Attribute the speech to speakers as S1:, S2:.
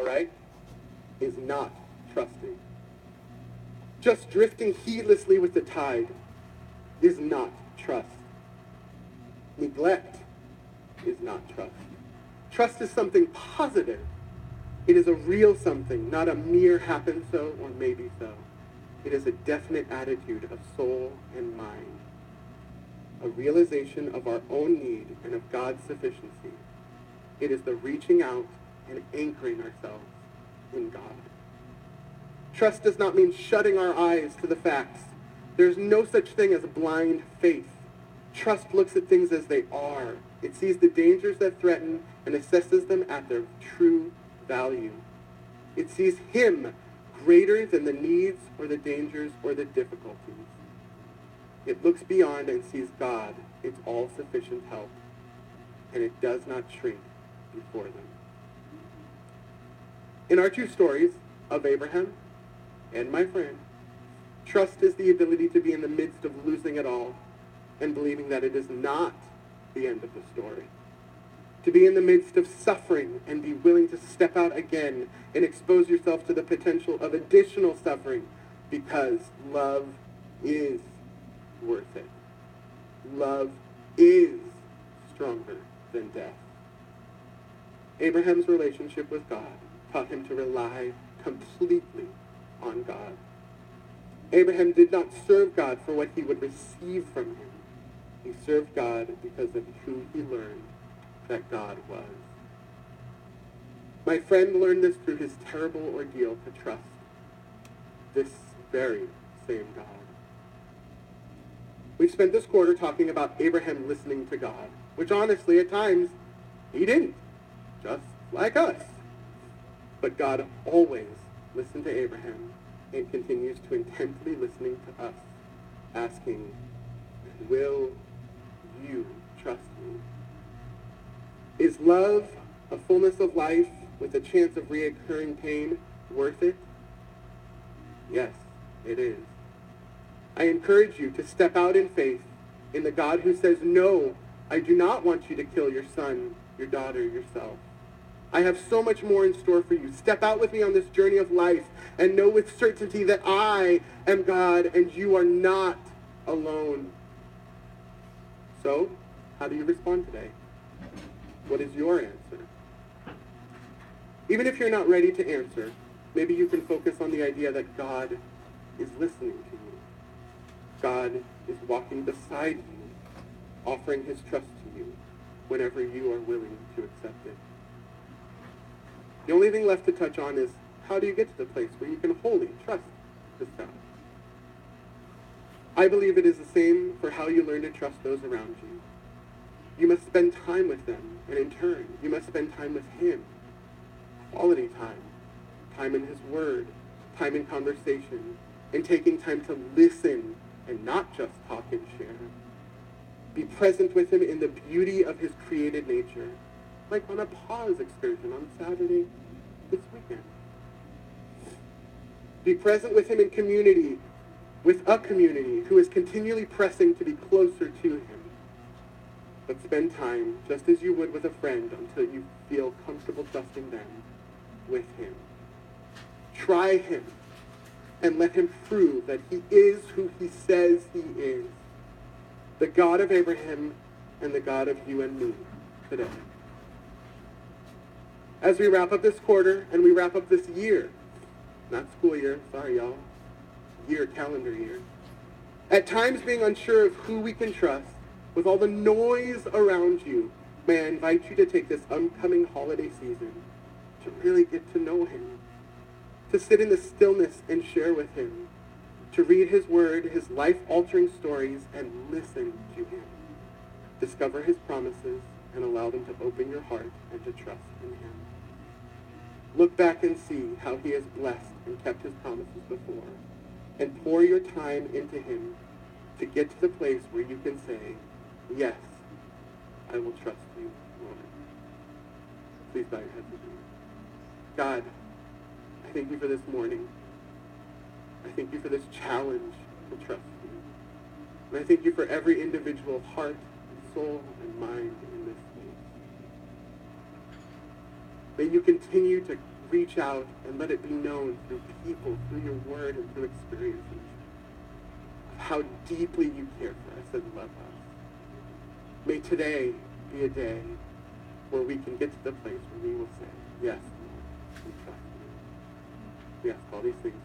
S1: all right, is not trusting. Just drifting heedlessly with the tide is not trust. Neglect is not trust. Trust is something positive. It is a real something, not a mere happen so or maybe so. It is a definite attitude of soul and mind, a realization of our own need and of God's sufficiency. It is the reaching out and anchoring ourselves in God. Trust does not mean shutting our eyes to the facts. There's no such thing as blind faith. Trust looks at things as they are. It sees the dangers that threaten and assesses them at their true value. It sees him greater than the needs or the dangers or the difficulties. It looks beyond and sees God, its all-sufficient help, and it does not shrink before them. In our two stories of Abraham and my friend, trust is the ability to be in the midst of losing it all and believing that it is not the end of the story. To be in the midst of suffering and be willing to step out again and expose yourself to the potential of additional suffering because love is worth it. Love is stronger than death. Abraham's relationship with God taught him to rely completely on God. Abraham did not serve God for what he would receive from him. He served God because of who he learned that God was. My friend learned this through his terrible ordeal to trust this very same God. We've spent this quarter talking about Abraham listening to God, which honestly at times he didn't, just like us. But God always listened to Abraham and continues to intently listening to us, asking, will you trust me? Is love, a fullness of life with a chance of reoccurring pain, worth it? Yes, it is. I encourage you to step out in faith in the God who says, no, I do not want you to kill your son, your daughter, yourself. I have so much more in store for you. Step out with me on this journey of life and know with certainty that I am God and you are not alone. So, how do you respond today? What is your answer? Even if you're not ready to answer, maybe you can focus on the idea that God is listening to you. God is walking beside you, offering his trust to you whenever you are willing to accept it. The only thing left to touch on is, how do you get to the place where you can wholly trust this God? I believe it is the same for how you learn to trust those around you. You must spend time with them, and in turn, you must spend time with him. Quality time. Time in his word. Time in conversation. And taking time to listen and not just talk and share. Be present with him in the beauty of his created nature, like on a pause excursion on Saturday this weekend. Be present with him in community, with a community who is continually pressing to be closer to him. But spend time, just as you would with a friend, until you feel comfortable trusting them with him. Try him, and let him prove that he is who he says he is, the God of Abraham and the God of you and me today. As we wrap up this quarter and we wrap up this year, not school year, sorry y'all, year, calendar year, at times being unsure of who we can trust, with all the noise around you, may I invite you to take this upcoming holiday season to really get to know him, to sit in the stillness and share with him, to read his word, his life-altering stories, and listen to him. Discover his promises and allow them to open your heart and to trust in him. Look back and see how he has blessed and kept his promises before, and pour your time into him to get to the place where you can say, yes, I will trust you, Lord. Please bow your heads with me. God, I thank you for this morning. I thank you for this challenge to trust you. And I thank you for every individual heart and soul and mind in this place. May you continue to reach out and let it be known through people, through your word, and through experiences of how deeply you care for us and love us. May today be a day where we can get to the place where we will say, yes, Lord, we trust you. We ask all these things